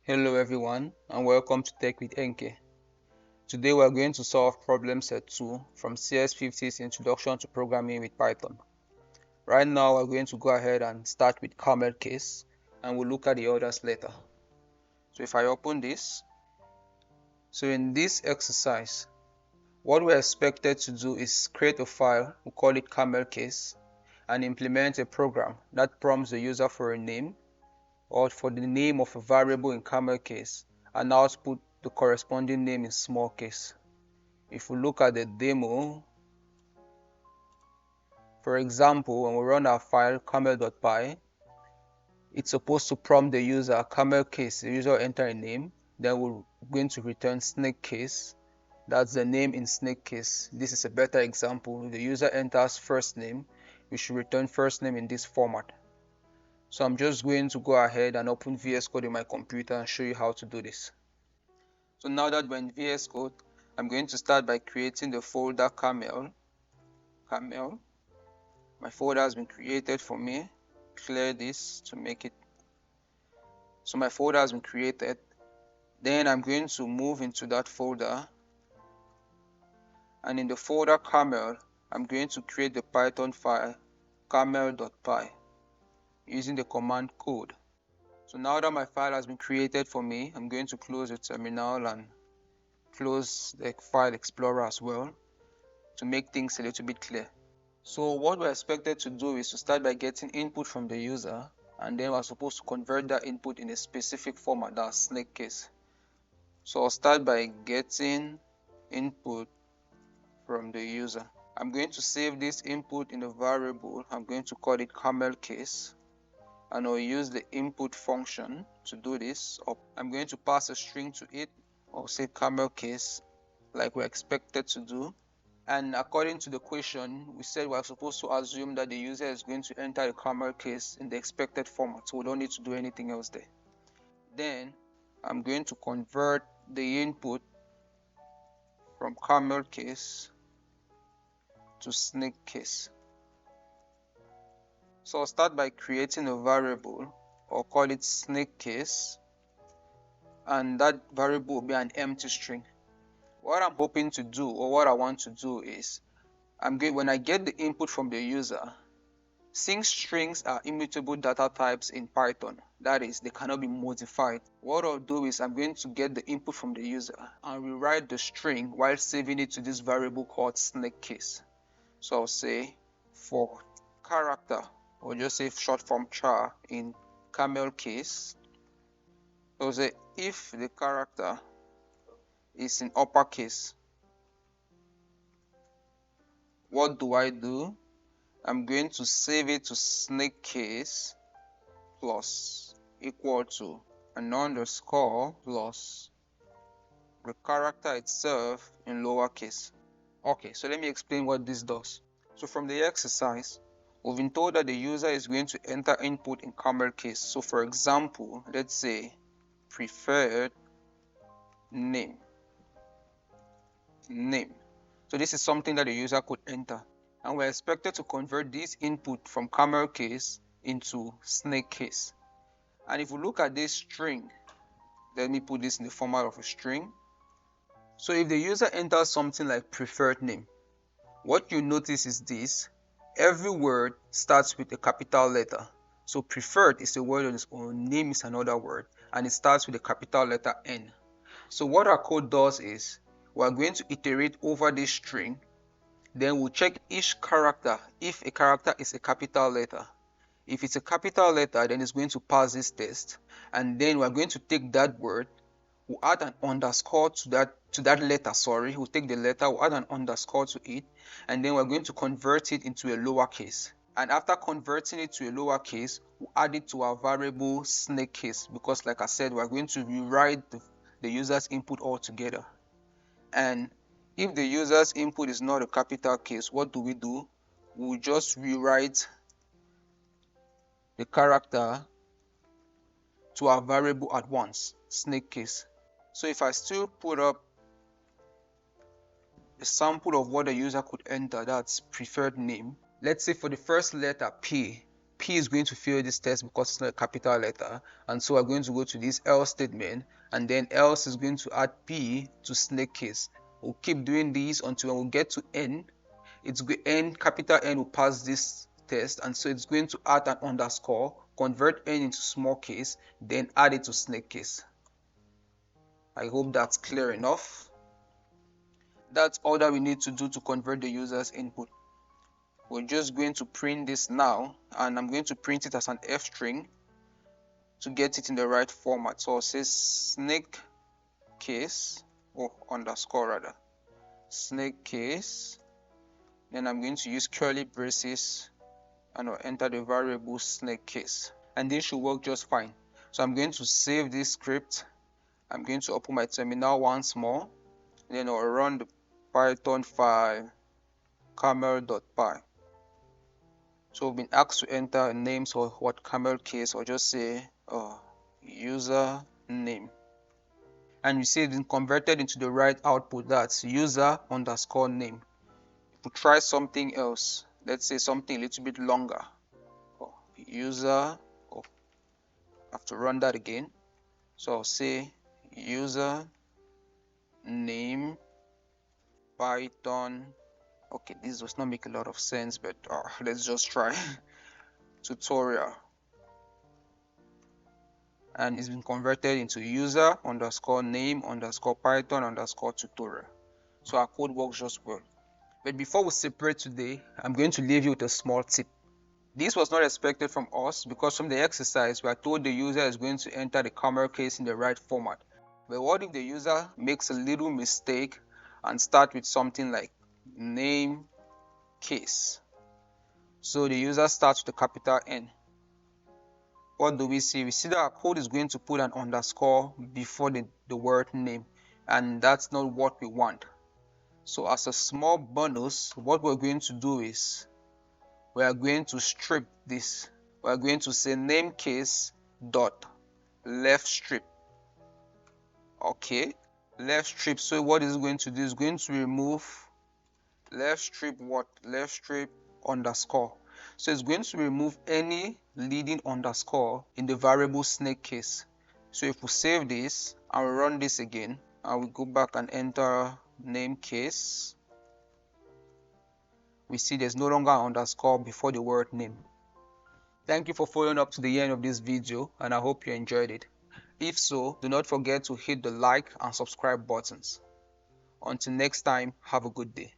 Hello everyone and welcome to Tech with NK. Today we are going to solve problem set 2 from CS50's Introduction to Programming with Python. Right now we're going to go ahead and start with Camel Case and we'll look at the others later. So if I open this, so in this exercise, what we're expected to do is create a file, we call it Camel Case, and implement a program that prompts the user for a name or for the name of a variable in Camel Case and output the corresponding name in small case. If we look at the demo, for example, when we run our file camel.py, it's supposed to prompt the user Camel Case. The user will enter a name, then we're going to return snake case. That's the name in snake case. This is a better example. If the user enters first name, we should return first name in this format. So I'm just going to go ahead and open VS Code in my computer and show you how to do this. So now that we're in VS Code, I'm going to start by creating the folder Camel. My folder has been created for me. Clear this to make it. So my folder has been created. Then I'm going to move into that folder. And in the folder Camel, I'm going to create the Python file camel.py using the command code. So now that my file has been created for me, I'm going to close the terminal and close the file explorer as well to make things a little bit clear. So what we're expected to do is to start by getting input from the user, and then we're supposed to convert that input in a specific format, that's snake case. So I'll start by getting input from the user. I'm going to save this input in a variable. I'm going to call it Camel Case, and I'll use the input function to do this. I'm going to pass a string to it. I'll say Camel Case like we're expected to do. And according to the question, we said we're supposed to assume that the user is going to enter the Camel Case in the expected format, so we don't need to do anything else there. Then I'm going to convert the input from Camel Case to snake case. So I'll start by creating a variable, or call it snake case, and that variable will be an empty string. What I'm hoping to do, or what I want to do is, when I get the input from the user, since strings are immutable data types in Python, that is, they cannot be modified, what I'll do is I'm going to get the input from the user and rewrite the string while saving it to this variable called snake case. So I'll say for character, or just say short form char in Camel Case, I'll say if the character is in uppercase, what do? I'm going to save it to snake case plus equal to an underscore plus the character itself in lowercase. Okay, so let me explain what this does. So from the exercise, we've been told that the user is going to enter input in Camel Case. So for example, let's say preferred name. So this is something that the user could enter, and we're expected to convert this input from Camel Case into snake case. And if we look at this string, let me put this in the format of a string. So if the user enters something like preferred name, what you notice is this: every word starts with a capital letter. So preferred is a word on its own, name is another word, and it starts with a capital letter N. So what our code does is, we're going to iterate over this string, then we'll check each character if a character is a capital letter. If it's a capital letter, then it's going to pass this test, and then we're going to take that word, we'll add an underscore to that letter, we'll take the letter, we'll add an underscore to it, and then we're going to convert it into a lowercase. And after converting it to a lowercase, we'll add it to our variable snake case, because like I said, we're going to rewrite the user's input altogether. And if the user's input is not a capital case, what do? We'll just rewrite the character to our variable at once, snake case. So if I still put up a sample of what the user could enter, that's preferred name, Let's say for the first letter P, P is going to fail this test because it's not a capital letter, and so we're going to go to this else statement, and then else is going to add P to snake case. We'll keep doing this until when we get to N, N, capital N will pass this test, and so it's going to add an underscore, convert N into small case, then add it to snake case. I hope that's clear enough. That's all that we need to do to convert the user's input. We're just going to print this now, and I'm going to print it as an F string to get it in the right format. So I'll say snake case, or underscore rather, snake case. Then I'm going to use curly braces and I'll enter the variable snake case, and this should work just fine. So I'm going to save this script. I'm going to open my terminal once more, then I'll run the Python file camel.py. So we've been asked to enter a name, so what camel case, or just say user name, and you see it's been converted into the right output. That's user underscore name. If we try something else, let's say something a little bit longer, user, I have to run that again. So I'll say user name Python. Okay, this does not make a lot of sense, but let's just try tutorial, and it's been converted into user underscore name underscore Python underscore tutorial. So our code works just well. But before we separate today, I'm going to leave you with a small tip. This was not expected from us because from the exercise we are told the user is going to enter the camel case in the right format. But what if the user makes a little mistake and start with something like name case? So the user starts with a capital N. What do we see? We see that our code is going to put an underscore before the word name, and that's not what we want. So as a small bonus, what we're going to do is we are going to strip this. We are going to say name case dot left strip. Okay, left strip. So what is going to do is going to remove left strip what? Left strip underscore. So it's going to remove any leading underscore in the variable snake case. So if we save this and we run this again, and we go back and enter name case, we see there's no longer an underscore before the word name. Thank you for following up to the end of this video, and I hope you enjoyed it. If so, do not forget to hit the like and subscribe buttons. Until next time, have a good day.